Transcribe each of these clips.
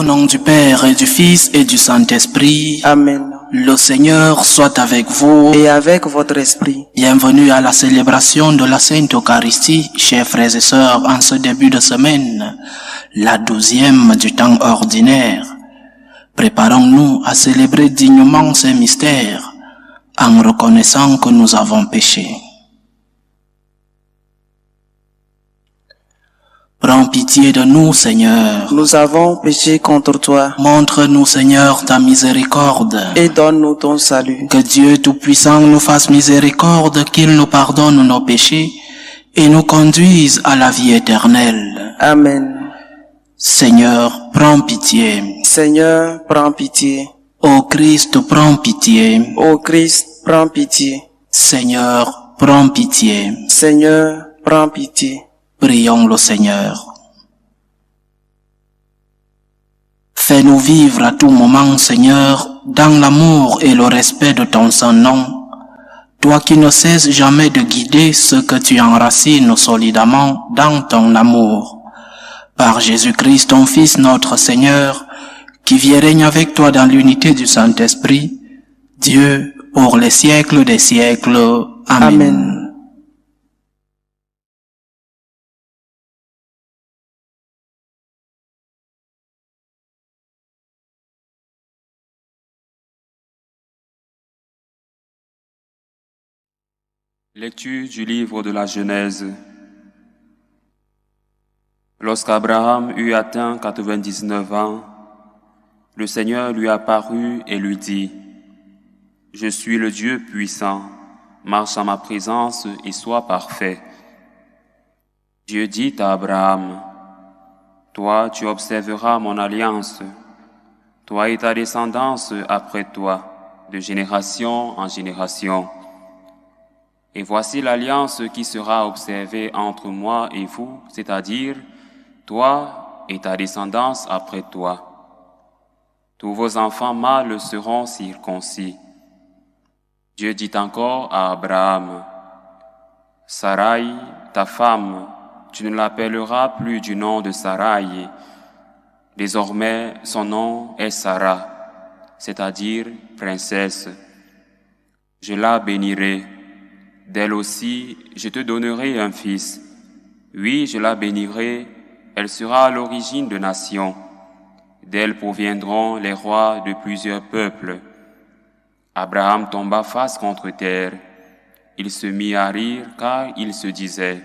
nom du Père et du Fils et du Saint-Esprit. Amen. Le Seigneur soit avec vous. Et avec votre esprit. Bienvenue à la célébration de la Sainte Eucharistie, chers frères et sœurs, en ce début de semaine, la 12e du temps ordinaire. Préparons-nous à célébrer dignement ces mystères, en reconnaissant que nous avons péché. Prends pitié de nous, Seigneur. Nous avons péché contre toi. Montre-nous, Seigneur, ta miséricorde. Et donne-nous ton salut. Que Dieu Tout-Puissant nous fasse miséricorde, qu'il nous pardonne nos péchés et nous conduise à la vie éternelle. Amen. Seigneur, prends pitié. Seigneur, prends pitié. Ô Christ, prends pitié. Ô Christ, prends pitié. Seigneur, prends pitié. Seigneur, prends pitié. Prions le Seigneur. Fais-nous vivre à tout moment, Seigneur, dans l'amour et le respect de ton saint nom, toi qui ne cesses jamais de guider ceux que tu enracines solidement dans ton amour. Par Jésus-Christ, ton Fils, notre Seigneur, qui vit et règne avec toi dans l'unité du Saint-Esprit, Dieu, pour les siècles des siècles. Amen. Amen. Lecture du livre de la Genèse. Lorsqu'Abraham eut atteint 99 ans, le Seigneur lui apparut et lui dit : « Je suis le Dieu puissant, marche en ma présence et sois parfait. » Dieu dit à Abraham : « Toi, tu observeras mon alliance, toi et ta descendance après toi, de génération en génération. Et voici l'alliance qui sera observée entre moi et vous, c'est-à-dire toi et ta descendance après toi. Tous vos enfants mâles seront circoncis. » Dieu dit encore à Abraham : « Sarai, ta femme, tu ne l'appelleras plus du nom de Sarai. Désormais, son nom est Sarah, c'est-à-dire princesse. Je la bénirai. D'elle aussi, je te donnerai un fils. Oui, je la bénirai, elle sera à l'origine de nations. D'elle proviendront les rois de plusieurs peuples. » Abraham tomba face contre terre. Il se mit à rire, car il se disait :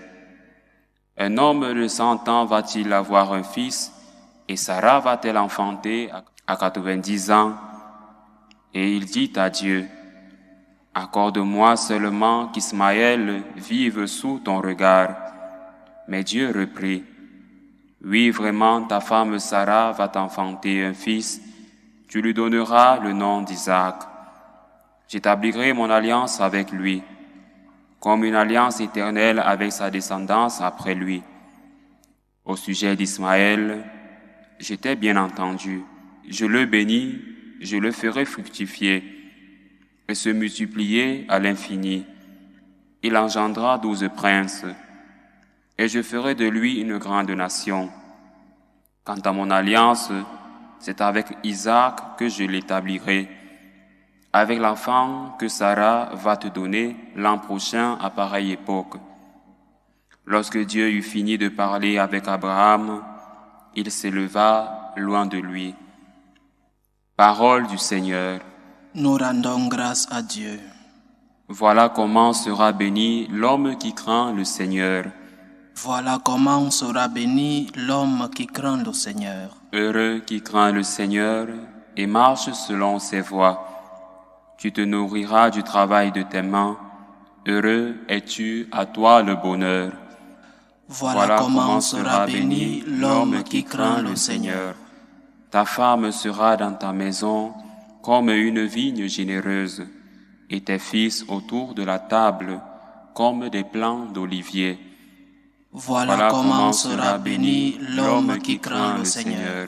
« Un homme de 100 ans va-t-il avoir un fils, et Sarah va-t-elle enfanter à 90 ans ? » Et il dit à Dieu : « Accorde-moi seulement qu'Ismaël vive sous ton regard. » Mais Dieu reprit : « Oui, vraiment, ta femme Sarah va t'enfanter un fils. Tu lui donneras le nom d'Isaac. J'établirai mon alliance avec lui, comme une alliance éternelle avec sa descendance après lui. Au sujet d'Ismaël, je t'ai bien entendu. Je le bénis, je le ferai fructifier et se multiplier à l'infini. Il engendra 12 princes, et je ferai de lui une grande nation. Quant à mon alliance, c'est avec Isaac que je l'établirai, avec l'enfant que Sarah va te donner l'an prochain à pareille époque. » Lorsque Dieu eut fini de parler avec Abraham, il s'éleva loin de lui. Parole du Seigneur. Nous rendons grâce à Dieu. Voilà comment sera béni l'homme qui craint le Seigneur. Voilà comment sera béni l'homme qui craint le Seigneur. Heureux qui craint le Seigneur et marche selon ses voies. Tu te nourriras du travail de tes mains. Heureux es-tu, à toi le bonheur. Voilà comment sera béni l'homme qui craint le Seigneur. Ta femme sera dans ta maison comme une vigne généreuse, et tes fils autour de la table comme des plants d'olivier. Voilà comment sera béni l'homme qui craint le Seigneur.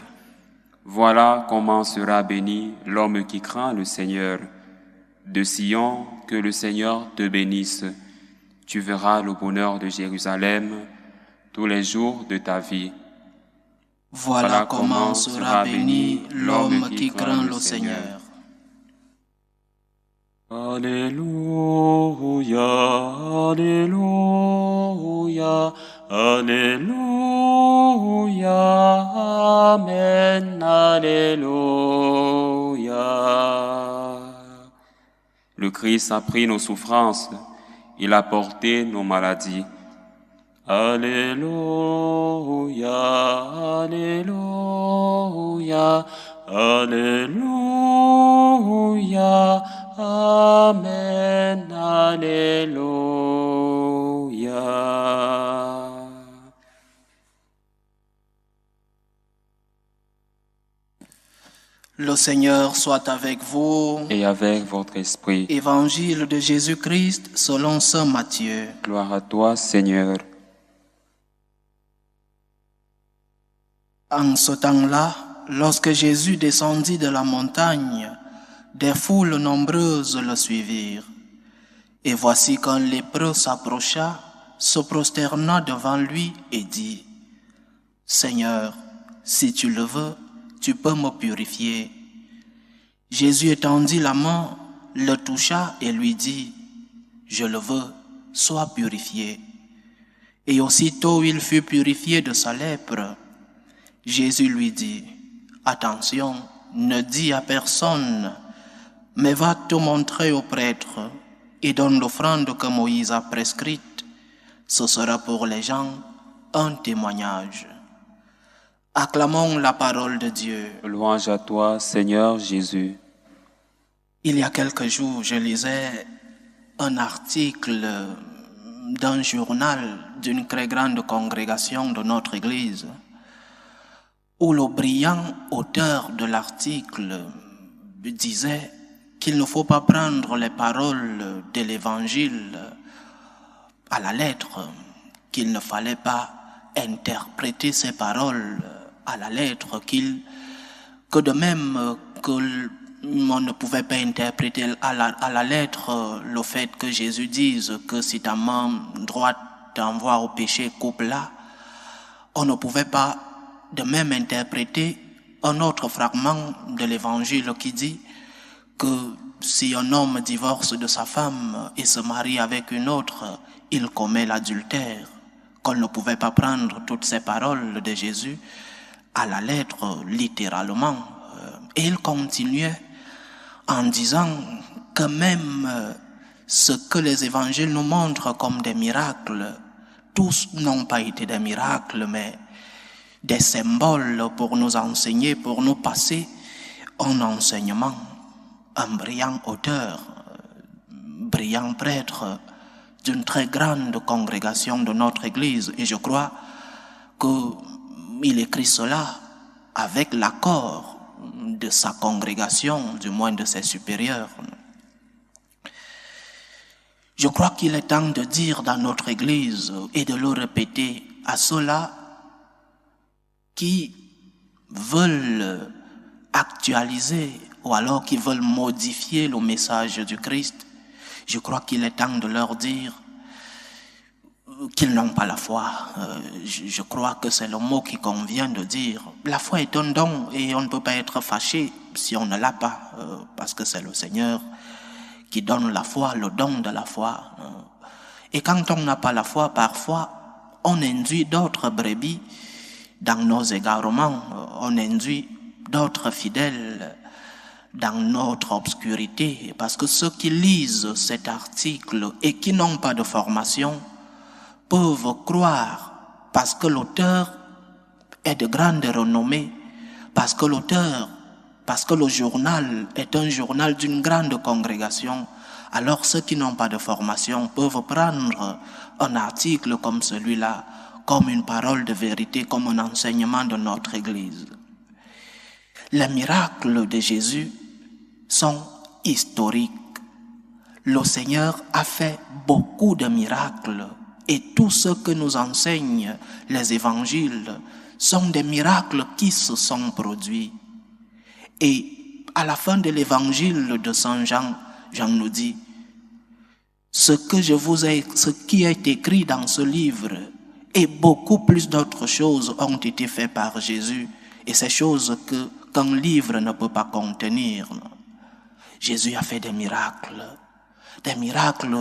Voilà comment sera béni l'homme qui craint le Seigneur. De Sion, que le Seigneur te bénisse. Tu verras le bonheur de Jérusalem tous les jours de ta vie. Voilà comment sera béni l'homme qui craint le Seigneur. Alléluia, Alléluia, Alléluia, Amen, Alléluia. Le Christ a pris nos souffrances, il a porté nos maladies. Alléluia, Alléluia, Alléluia, Amen, Alléluia. Le Seigneur soit avec vous. Et avec votre esprit. Évangile de Jésus-Christ selon saint Matthieu. Gloire à toi, Seigneur. En ce temps-là, lorsque Jésus descendit de la montagne, des foules nombreuses le suivirent. Et voici qu'un lépreux s'approcha, se prosterna devant lui et dit, « Seigneur, si tu le veux, tu peux me purifier. » Jésus étendit la main, le toucha et lui dit, « Je le veux, sois purifié. » Et aussitôt il fut purifié de sa lèpre. Jésus lui dit, « Attention, ne dis à personne, mais va te montrer au prêtre et donne l'offrande que Moïse a prescrite. Ce sera pour les gens un témoignage. » Acclamons la parole de Dieu. Louange à toi, Seigneur Jésus. Il y a quelques jours, je lisais un article d'un journal d'une très grande congrégation de notre Église, où le brillant auteur de l'article disait qu'il ne faut pas prendre les paroles de l'Évangile à la lettre, qu'il ne fallait pas interpréter ces paroles à la lettre, que de même que on ne pouvait pas interpréter à la lettre le fait que Jésus dise que si ta main droite t'envoie au péché, coupe-la, on ne pouvait pas de même interpréter un autre fragment de l'Évangile qui dit que si un homme divorce de sa femme et se marie avec une autre, il commet l'adultère. Qu'on ne pouvait pas prendre toutes ces paroles de Jésus à la lettre littéralement. Et il continuait en disant que même ce que les évangiles nous montrent comme des miracles, tous n'ont pas été des miracles, mais des symboles pour nous enseigner, pour nous passer un enseignement. Un brillant auteur, brillant prêtre d'une très grande congrégation de notre Église. Et je crois qu'il écrit cela avec l'accord de sa congrégation, du moins de ses supérieurs. Je crois qu'il est temps de dire dans notre Église et de le répéter à ceux-là qui veulent actualiser ou alors qui veulent modifier le message du Christ. Je crois qu'il est temps de leur dire qu'ils n'ont pas la foi. Je crois que c'est le mot qui convient de dire. La foi est un don et on ne peut pas être fâché si on ne l'a pas, parce que c'est le Seigneur qui donne la foi, le don de la foi. Et quand on n'a pas la foi, parfois, on induit d'autres brebis dans nos égarements, on induit d'autres fidèles dans notre obscurité, parce que ceux qui lisent cet article et qui n'ont pas de formation peuvent croire, parce que l'auteur est de grande renommée, parce que le journal est un journal d'une grande congrégation, alors ceux qui n'ont pas de formation peuvent prendre un article comme celui-là, comme une parole de vérité, comme un enseignement de notre Église. Les miracles de Jésus sont historiques. Le Seigneur a fait beaucoup de miracles et tout ce que nous enseignent les évangiles sont des miracles qui se sont produits. Et à la fin de l'évangile de Saint Jean, Jean nous dit, ce qui est écrit dans ce livre Et beaucoup plus d'autres choses ont été faites par Jésus. Et ces choses qu'un livre ne peut pas contenir. Jésus a fait des miracles. Des miracles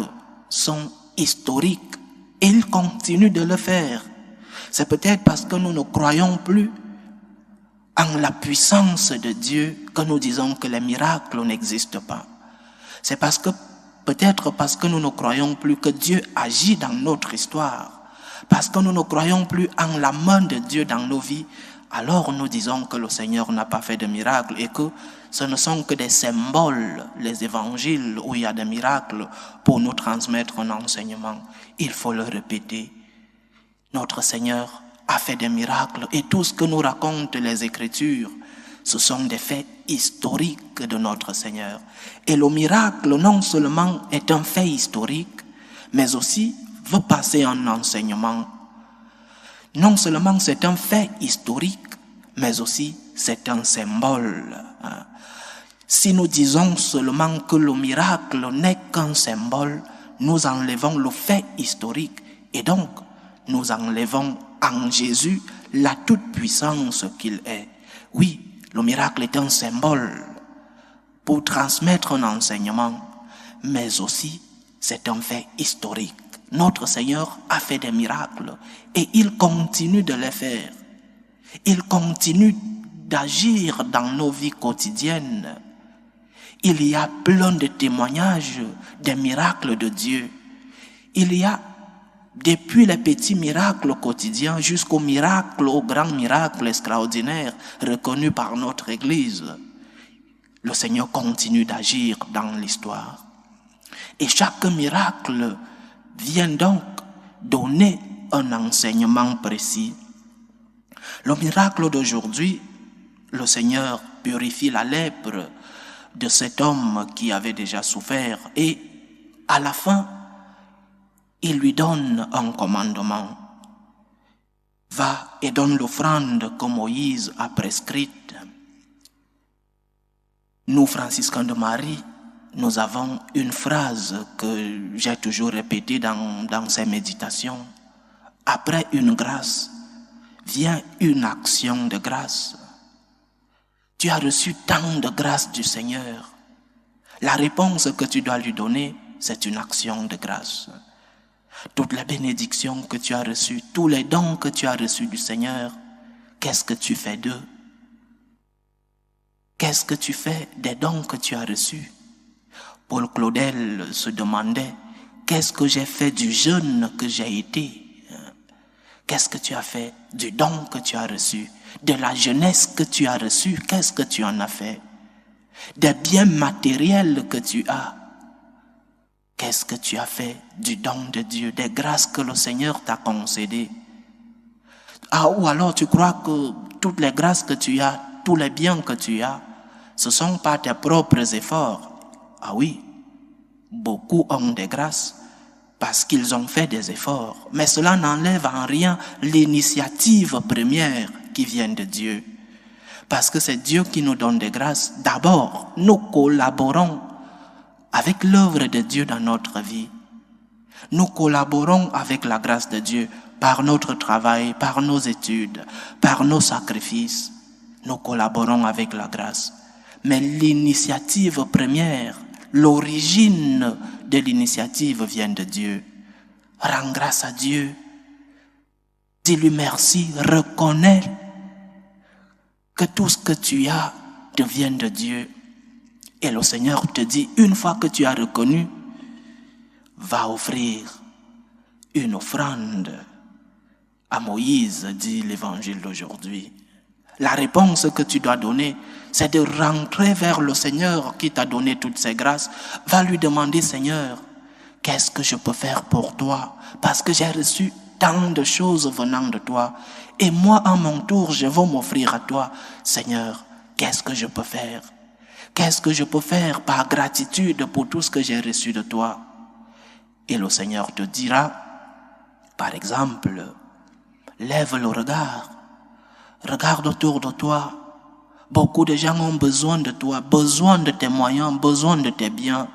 sont historiques. Et il continue de le faire. C'est peut-être parce que nous ne croyons plus en la puissance de Dieu que nous disons que les miracles n'existent pas. C'est peut-être parce que nous ne croyons plus que Dieu agit dans notre histoire. Parce que nous ne croyons plus en la main de Dieu dans nos vies. Alors nous disons que le Seigneur n'a pas fait de miracles et que ce ne sont que des symboles, les évangiles où il y a des miracles pour nous transmettre un enseignement. Il faut le répéter. Notre Seigneur a fait des miracles et tout ce que nous racontent les Écritures, ce sont des faits historiques de notre Seigneur. Et le miracle non seulement est un fait historique, mais aussi veut passer un enseignement. Non seulement c'est un fait historique, mais aussi c'est un symbole. Si nous disons seulement que le miracle n'est qu'un symbole, nous enlevons le fait historique et donc nous enlevons en Jésus la toute-puissance qu'il est. Oui, le miracle est un symbole pour transmettre un enseignement, mais aussi c'est un fait historique. Notre Seigneur a fait des miracles et il continue de les faire. Il continue d'agir dans nos vies quotidiennes. Il y a plein de témoignages des miracles de Dieu. Il y a, depuis les petits miracles quotidiens jusqu'aux miracles, aux grands miracles extraordinaires reconnus par notre Église, le Seigneur continue d'agir dans l'histoire. Et chaque miracle vient donc donner un enseignement précis. Le miracle d'aujourd'hui, le Seigneur purifie la lèpre de cet homme qui avait déjà souffert et à la fin, il lui donne un commandement. Va et donne l'offrande que Moïse a prescrite. Nous, franciscains de Marie, nous avons une phrase que j'ai toujours répétée dans ces méditations. Après une grâce, vient une action de grâce. Tu as reçu tant de grâce du Seigneur. La réponse que tu dois lui donner, c'est une action de grâce. Toutes les bénédictions que tu as reçues, tous les dons que tu as reçus du Seigneur, qu'est-ce que tu fais d'eux? Qu'est-ce que tu fais des dons que tu as reçus? Paul Claudel se demandait, qu'est-ce que j'ai fait du jeûne que j'ai été? Qu'est-ce que tu as fait du don que tu as reçu? De la jeunesse que tu as reçue, qu'est-ce que tu en as fait? Des biens matériels que tu as, qu'est-ce que tu as fait du don de Dieu, des grâces que le Seigneur t'a concédées? Ou alors tu crois que toutes les grâces que tu as, tous les biens que tu as, ce ne sont pas tes propres efforts. Ah oui, beaucoup ont des grâces parce qu'ils ont fait des efforts. Mais cela n'enlève en rien l'initiative première qui vient de Dieu. Parce que c'est Dieu qui nous donne des grâces. D'abord, nous collaborons avec l'œuvre de Dieu dans notre vie. Nous collaborons avec la grâce de Dieu par notre travail, par nos études, par nos sacrifices. Nous collaborons avec la grâce. Mais l'initiative première, l'origine de l'initiative vient de Dieu. Rends grâce à Dieu. Dis-lui merci. Reconnais que tout ce que tu as te vient de Dieu. Et le Seigneur te dit, une fois que tu as reconnu, va offrir une offrande à Moïse, dit l'évangile d'aujourd'hui. La réponse que tu dois donner, c'est de rentrer vers le Seigneur qui t'a donné toutes ces grâces. Va lui demander, Seigneur, qu'est-ce que je peux faire pour toi? Parce que j'ai reçu tant de choses venant de toi. Et moi, à mon tour, je vais m'offrir à toi. Seigneur, qu'est-ce que je peux faire? Qu'est-ce que je peux faire par gratitude pour tout ce que j'ai reçu de toi? Et le Seigneur te dira, par exemple, lève le regard. Regarde autour de toi. Beaucoup de gens ont besoin de toi, besoin de tes moyens, besoin de tes biens.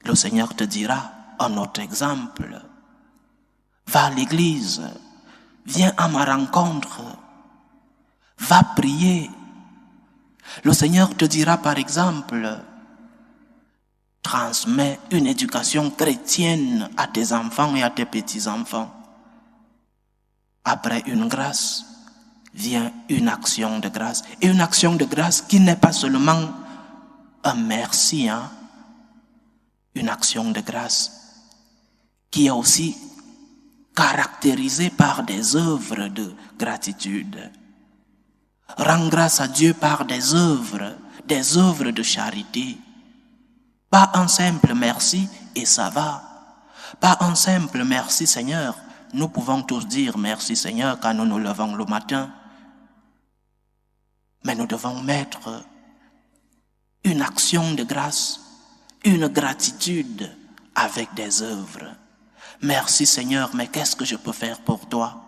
Le Seigneur te dira un autre exemple. va à l'église, viens à ma rencontre, va prier. Le Seigneur te dira par exemple, transmets une éducation chrétienne à tes enfants et à tes petits-enfants. Après une grâce, vient une action de grâce. Et une action de grâce qui n'est pas seulement un merci, une action de grâce qui est aussi caractérisée par des œuvres de gratitude. Rends grâce à Dieu par des œuvres de charité. Pas un simple merci et ça va. Pas un simple merci Seigneur. Nous pouvons tous dire merci Seigneur quand nous nous levons le matin. Mais nous devons mettre une action de grâce, une gratitude avec des œuvres. Merci Seigneur, mais qu'est-ce que je peux faire pour toi?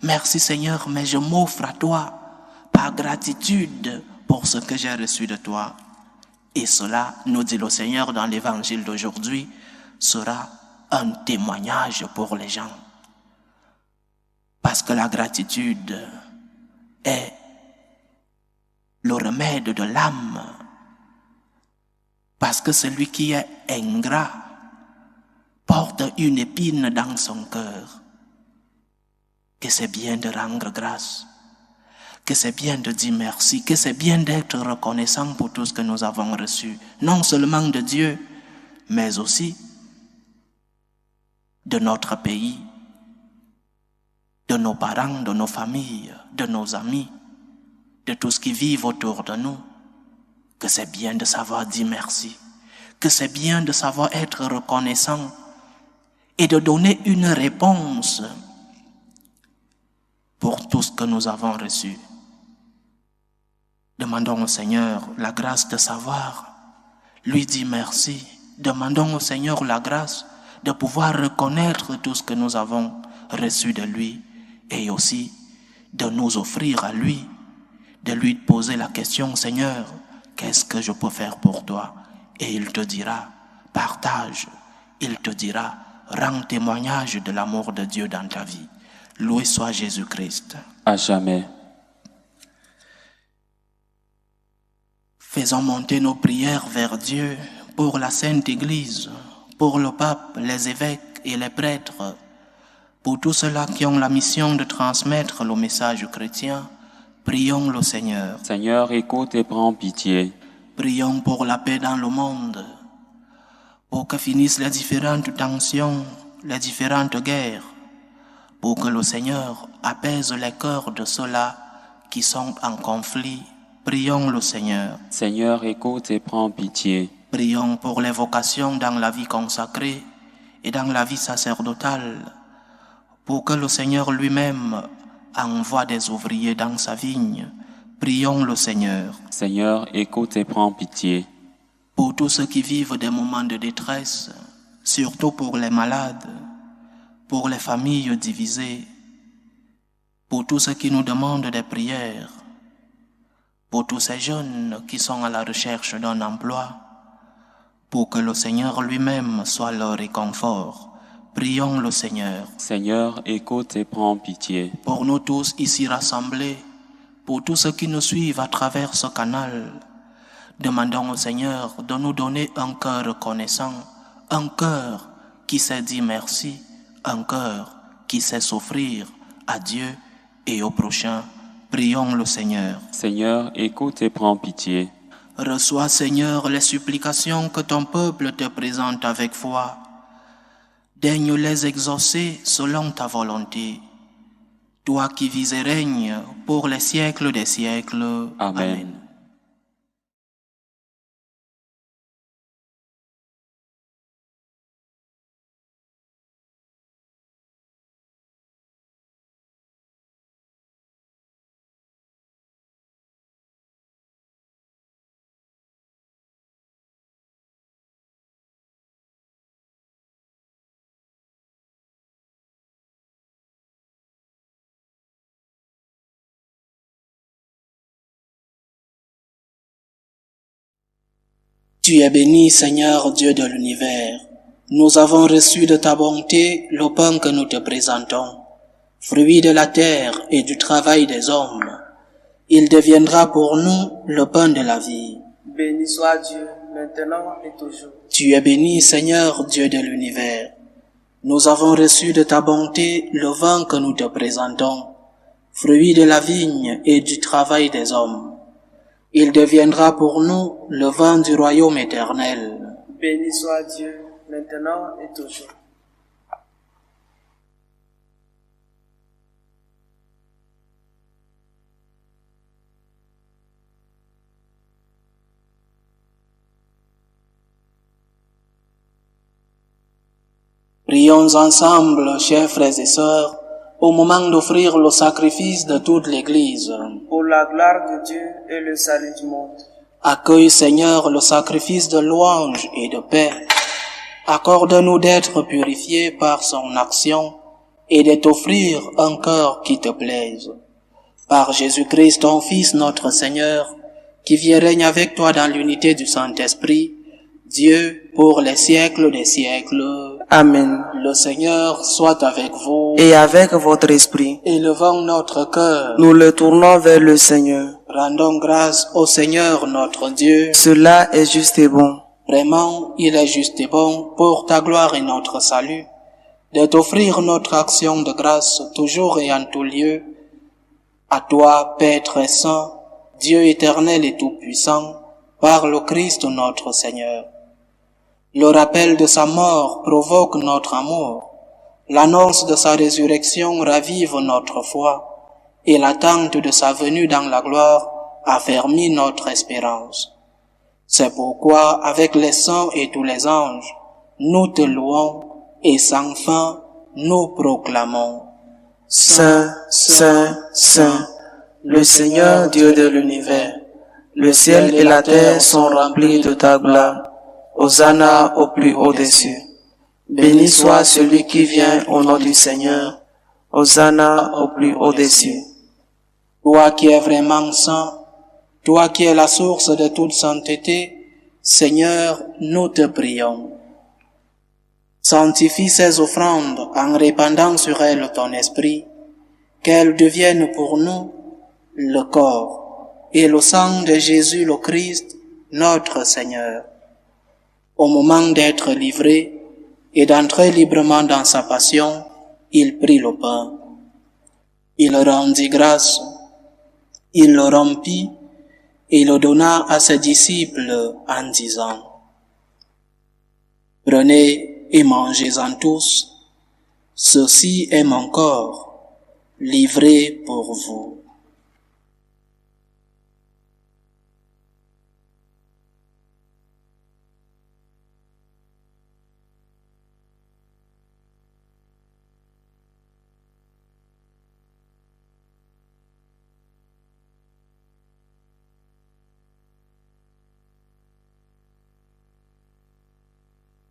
Merci Seigneur, mais je m'offre à toi par gratitude pour ce que j'ai reçu de toi. Et cela, nous dit le Seigneur dans l'évangile d'aujourd'hui, sera un témoignage pour les gens. Parce que la gratitude est le remède de l'âme. Parce que celui qui est ingrat porte une épine dans son cœur. Que c'est bien de rendre grâce, que c'est bien de dire merci, que c'est bien d'être reconnaissant pour tout ce que nous avons reçu, non seulement de Dieu, mais aussi de notre pays, de nos parents, de nos familles, de nos amis, de tous ceux qui vivent autour de nous, que c'est bien de savoir dire merci, que c'est bien de savoir être reconnaissant et de donner une réponse pour tout ce que nous avons reçu. Demandons au Seigneur la grâce de savoir, lui dire merci. Demandons au Seigneur la grâce de pouvoir reconnaître tout ce que nous avons reçu de lui et aussi de nous offrir à lui, de lui poser la question, Seigneur, qu'est-ce que je peux faire pour toi? Et il te dira, partage, il te dira, rends témoignage de l'amour de Dieu dans ta vie. Loué soit Jésus-Christ. À jamais. Faisons monter nos prières vers Dieu pour la Sainte Église, pour le pape, les évêques et les prêtres, pour tous ceux-là qui ont la mission de transmettre le message chrétien. Prions le Seigneur. Seigneur, écoute et prends pitié. Prions pour la paix dans le monde, pour que finissent les différentes tensions, les différentes guerres, pour que le Seigneur apaise les cœurs de ceux-là qui sont en conflit. Prions le Seigneur. Seigneur, écoute et prends pitié. Prions pour les vocations dans la vie consacrée et dans la vie sacerdotale, pour que le Seigneur lui-même envoie des ouvriers dans sa vigne. Prions le Seigneur. Seigneur, écoute et prends pitié. Pour tous ceux qui vivent des moments de détresse, surtout pour les malades, pour les familles divisées, pour tous ceux qui nous demandent des prières, pour tous ces jeunes qui sont à la recherche d'un emploi, pour que le Seigneur lui-même soit leur réconfort. Prions le Seigneur. Seigneur, écoute et prends pitié. Pour nous tous ici rassemblés, pour tous ceux qui nous suivent à travers ce canal, demandons au Seigneur de nous donner un cœur reconnaissant, un cœur qui sait dire merci, un cœur qui sait s'offrir à Dieu et au prochain. Prions le Seigneur. Seigneur, écoute et prends pitié. Reçois, Seigneur, les supplications que ton peuple te présente avec foi. Daigne les exaucer selon ta volonté. Toi qui vis et règnes pour les siècles des siècles. Amen. Tu es béni, Seigneur Dieu de l'univers, Nous avons reçu de ta bonté le pain que nous te présentons, fruit de la terre et du travail des hommes. Il deviendra pour nous le pain de la vie. Béni soit Dieu, maintenant et toujours. Tu es béni, Seigneur, Dieu de l'univers. Nous avons reçu de ta bonté le vin que nous te présentons, fruit de la vigne et du travail des hommes. Il deviendra pour nous le vin du royaume éternel. Béni soit Dieu, maintenant et toujours. Prions ensemble, chers frères et sœurs, au moment d'offrir le sacrifice de toute l'Église. Pour la gloire de Dieu et le salut du monde. Accueille, Seigneur, le sacrifice de louange et de paix. Accorde-nous d'être purifiés par son action et de t'offrir un cœur qui te plaise. Par Jésus-Christ, ton Fils, notre Seigneur, qui vit et règne avec toi dans l'unité du Saint-Esprit, Dieu, pour les siècles des siècles. Amen. Le Seigneur soit avec vous. Et avec votre esprit, Élevons notre cœur. nous le tournons vers le Seigneur. Rendons grâce au Seigneur notre Dieu. Cela est juste et bon. Vraiment, il est juste et bon, pour ta gloire et notre salut, de t'offrir notre action de grâce toujours et en tout lieu. À toi, Père très saint, Dieu éternel et tout-puissant, par le Christ notre Seigneur. Le rappel de sa mort provoque notre amour. L'annonce de sa résurrection ravive notre foi, et l'attente de sa venue dans la gloire affermit notre espérance. C'est pourquoi, avec les saints et tous les anges, nous te louons et sans fin nous proclamons. Saint, Saint, Saint, le Seigneur Dieu de l'univers, le ciel et la terre sont remplis de ta gloire. Hosanna au plus haut des cieux. Béni soit celui qui vient au nom du Seigneur. Hosanna au plus haut des cieux. Toi qui es vraiment saint, toi qui es la source de toute sainteté, Seigneur, nous te prions. Sanctifie ces offrandes en répandant sur elles ton esprit, qu'elles deviennent pour nous le corps et le sang de Jésus le Christ, notre Seigneur. Au moment d'être livré et d'entrer librement dans sa passion, il prit le pain. Il rendit grâce, il le rompit et le donna à ses disciples en disant: Prenez et mangez-en tous, ceci est mon corps, livré pour vous.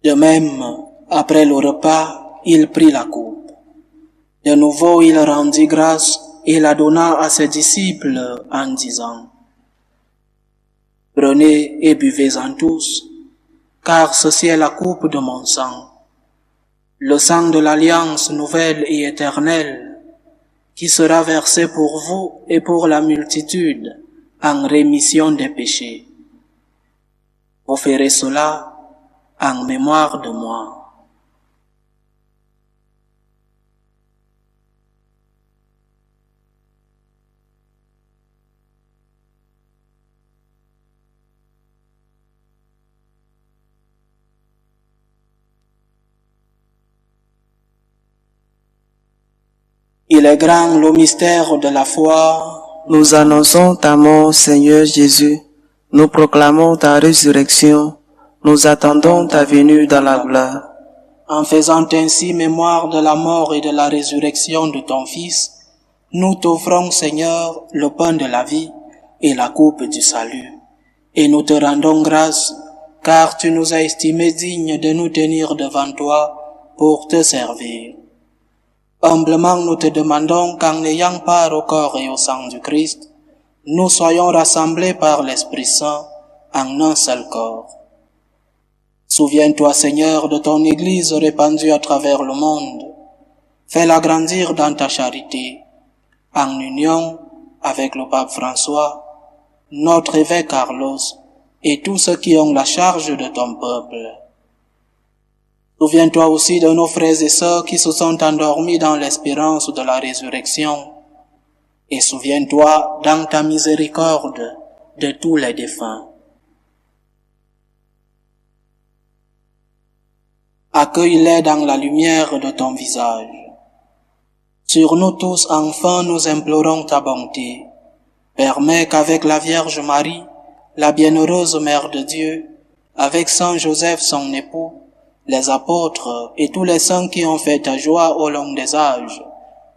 De même, après le repas, il prit la coupe. De nouveau, il rendit grâce et la donna à ses disciples en disant: Prenez et buvez-en tous, car ceci est la coupe de mon sang, le sang de l'alliance nouvelle et éternelle, qui sera versé pour vous et pour la multitude en rémission des péchés. Vous ferez cela en mémoire de moi. Il est grand le mystère de la foi. Nous annonçons ta mort, Seigneur Jésus. Nous proclamons ta résurrection. Nous attendons ta venue dans la gloire. En faisant ainsi mémoire de la mort et de la résurrection de ton Fils, nous t'offrons, Seigneur, le pain de la vie et la coupe du salut. Et nous te rendons grâce, car tu nous as estimés dignes de nous tenir devant toi pour te servir. Humblement nous te demandons qu'en ayant part au corps et au sang du Christ, nous soyons rassemblés par l'Esprit Saint en un seul corps. Souviens-toi, Seigneur, de ton Église répandue à travers le monde. Fais-la grandir dans ta charité, en union avec le pape François, notre évêque Carlos et tous ceux qui ont la charge de ton peuple. Souviens-toi aussi de nos frères et sœurs qui se sont endormis dans l'espérance de la résurrection. Et souviens-toi, dans ta miséricorde, de tous les défunts. Accueille-les dans la lumière de ton visage. Sur nous tous, enfants, nous implorons ta bonté. Permets qu'avec la Vierge Marie, la bienheureuse Mère de Dieu, avec Saint Joseph son époux, les apôtres et tous les saints qui ont fait ta joie au long des âges,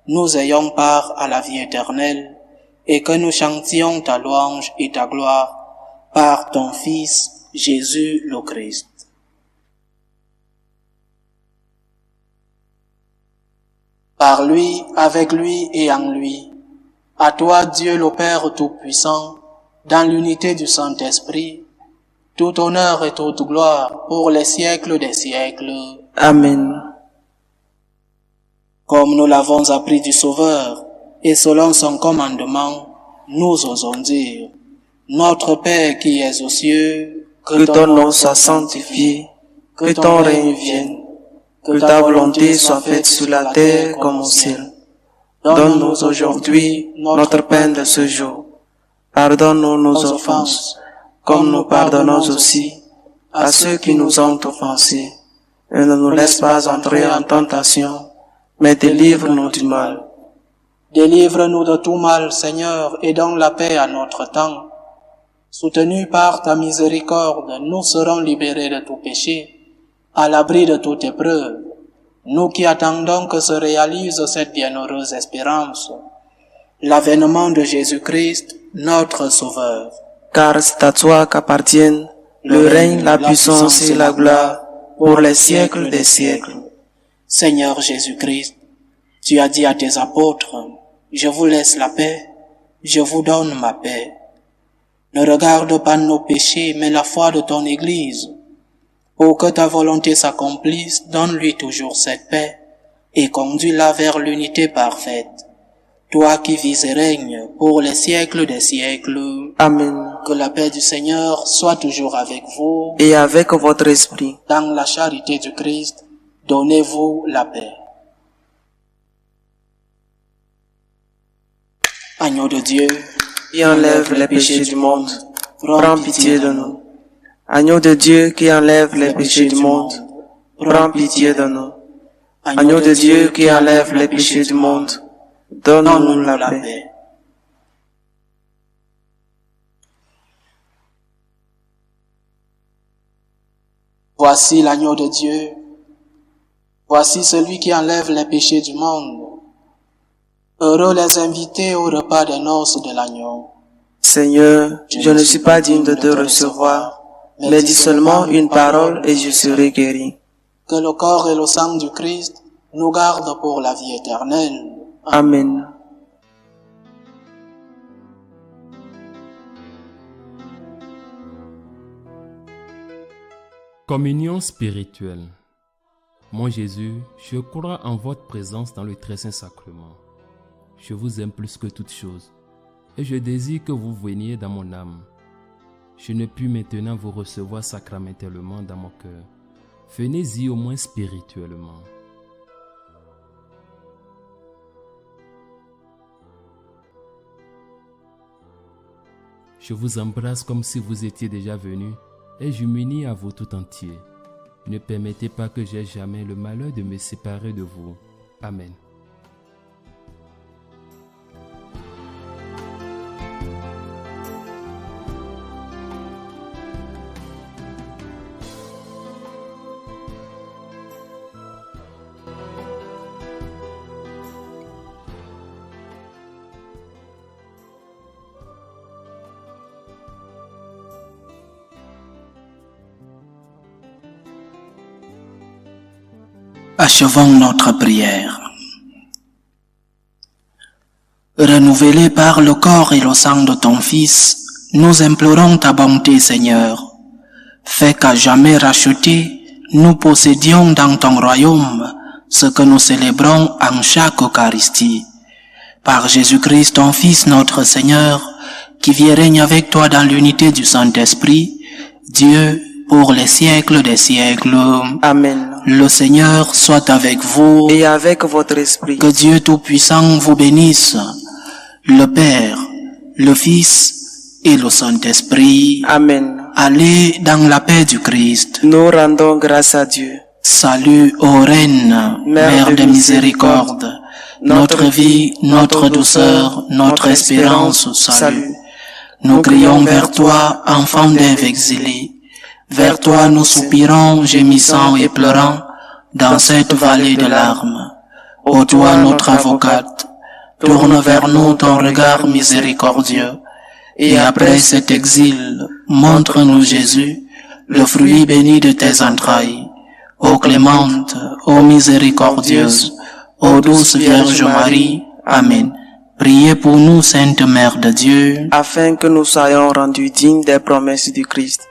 nous ayons part à la vie éternelle et que nous chantions ta louange et ta gloire par ton Fils, Jésus le Christ. Par lui, avec lui et en lui, à toi Dieu le Père Tout-Puissant, dans l'unité du Saint-Esprit, tout honneur et toute gloire pour les siècles des siècles. Amen. Comme nous l'avons appris du Sauveur, et selon son commandement, nous osons dire, Notre Père qui es aux cieux, que ton nom soit sanctifié, que ton règne vienne, que ta volonté soit faite sur la terre comme au ciel. Donne-nous aujourd'hui notre pain de ce jour. Pardonne-nous nos offenses, comme nous pardonnons aussi à ceux qui nous ont offensés. Et ne nous laisse pas entrer en tentation, mais délivre-nous du mal. Délivre-nous de tout mal, Seigneur, et donne la paix à notre temps. Soutenus par ta miséricorde, nous serons libérés de tout péché, à l'abri de toute épreuve, nous qui attendons que se réalise cette bienheureuse espérance, l'avènement de Jésus-Christ, notre Sauveur. Car c'est à toi qu'appartiennent le règne, la puissance et la gloire pour les siècles des siècles. Seigneur Jésus-Christ, tu as dit à tes apôtres, je vous laisse la paix, je vous donne ma paix. Ne regarde pas nos péchés, mais la foi de ton Église. Pour que ta volonté s'accomplisse, donne-lui toujours cette paix et conduis-la vers l'unité parfaite. Toi qui vis et règnes pour les siècles des siècles. Amen. Que la paix du Seigneur soit toujours avec vous. Et avec votre esprit. Dans la charité du Christ, donnez-vous la paix. Agneau de Dieu, qui enlève les péchés du monde, prends pitié de nous. Agneau de Dieu qui enlève les péchés du monde, prends pitié de nous. Agneau de Dieu qui enlève les péchés du monde, donne-nous la paix. Voici l'agneau de Dieu. Voici celui qui enlève les péchés du monde. Heureux les invités au repas des noces de l'agneau. Seigneur, je ne suis pas digne de te recevoir, mais dis seulement une parole et je serai guéri. Que le corps et le sang du Christ nous gardent pour la vie éternelle. Amen. Communion spirituelle. Mon Jésus, je crois en votre présence dans le très saint sacrement. Je vous aime plus que toute chose, et je désire que vous veniez dans mon âme. Je ne puis maintenant vous recevoir sacramentellement dans mon cœur. Venez-y au moins spirituellement. Je vous embrasse comme si vous étiez déjà venu, et je m'unis à vous tout entier. Ne permettez pas que j'aie jamais le malheur de me séparer de vous. Amen. Achevons notre prière. Renouvelés par le corps et le sang de ton Fils, nous implorons ta bonté, Seigneur. Fais qu'à jamais racheter, nous possédions dans ton royaume ce que nous célébrons en chaque Eucharistie. Par Jésus-Christ, ton Fils, notre Seigneur, qui vit et règne avec toi dans l'unité du Saint-Esprit, Dieu, pour les siècles des siècles. Amen. Le Seigneur soit avec vous. Et avec votre esprit. Que Dieu Tout-Puissant vous bénisse, le Père, le Fils et le Saint-Esprit. Amen. Allez dans la paix du Christ. Nous rendons grâce à Dieu. Salut ô Reine, Mère de miséricorde, notre vie, notre douceur, notre espérance, salut. Nous crions vers toi, enfant d'Ève exilé. Vers toi nous soupirons, gémissant et pleurant, dans cette vallée de larmes. Ô toi notre avocate, tourne vers nous ton regard miséricordieux, et après cet exil, montre-nous Jésus, le fruit béni de tes entrailles. Ô clémente, ô miséricordieuse, ô douce Vierge Marie, Amen. Priez pour nous, Sainte Mère de Dieu, afin que nous soyons rendus dignes des promesses du Christ.